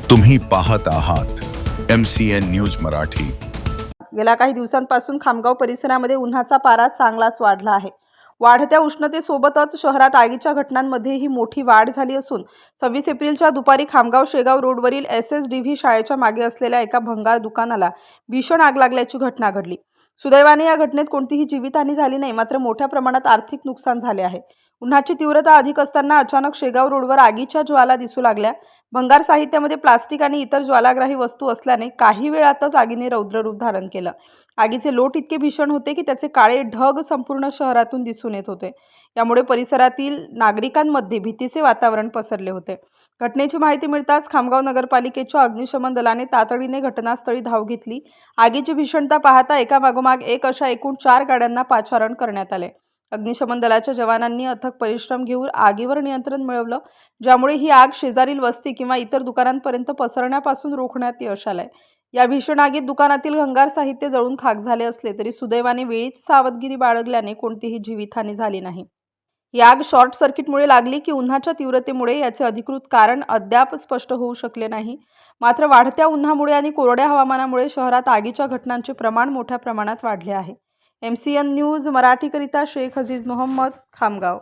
तुम्ही पाहत आहात MCN न्यूज मराठी। गेल्या काही दिवसांपासून खामगाव परिसरामध्ये उन्हाचा पारा चांगलाच वाढला आहे। वाढत्या उष्णतेसोबतच शहरात आगीच्या घटनांमध्येही मोठी वाढ झाली असून 26 एप्रिलच्या दुपारी खामगाव शेगाव रोडवरील SSDV शाळेच्या मागे असलेल्या एका भंगार दुकानाला भीषण आग लागल्याची घटना घडली। सुदैवाने या घटनेत कोणतीही जीवितहानी झाली नाही, मात्र मोठ्या प्रमाणात आर्थिक नुकसान झाले आहे। उन्हाची तीव्रता अधिक असताना अचानक शेगाव रोडवर आगीच्या ज्वाला दिसू लागल्या। भंगार साहित्यामध्ये प्लास्टिक आणि इतर ज्वालाग्राही वस्तू असल्याने काही वेळातच आगीने रौद्र रूप धारण केलं। आगीचे लोट इतके भीषण होते की त्याचे काळे ढग संपूर्ण शहरातून दिसून येत होते। यामुळे परिसरातील नागरिकांमध्ये भीतीचे वातावरण पसरले होते। घटनेची माहिती मिळताच खामगाव नगरपालिकेच्या अग्निशमन दलाने तातडीने घटनास्थळी धाव घेतली। आगीची भीषणता पाहता एकामागोमाग एक अशा एकूण 4 गाड्यांना पाचारण करण्यात आले। अग्निशमन दलाच्या जवानांनी अथक परिश्रम घेऊन आगीवर नियंत्रण मिळवलं, ज्यामुळे ही आग शेजारील वस्ती किंवा इतर दुकानांपर्यंत पसरण्यापासून रोखण्यात यश आलंय। या भीषण आगीत दुकानातील भंगार साहित्य जळून खाक झाले असले तरी सुदैवाने वेळीच सावधगिरी बाळगल्याने कोणतीही जीवितहानी झाली नाही। ही आग शॉर्ट सर्किटमुळे लागली की उन्हाच्या तीव्रतेमुळे याचे अधिकृत कारण अद्याप स्पष्ट होऊ शकले नाही। मात्र वाढत्या उन्हामुळे आणि कोरड्या हवामानामुळे शहरात आगीच्या घटनांचे प्रमाण मोठ्या प्रमाणात वाढले आहे। MCN न्यूज मराठीकरिता शेख अजीज मोहम्मद, खामगाव।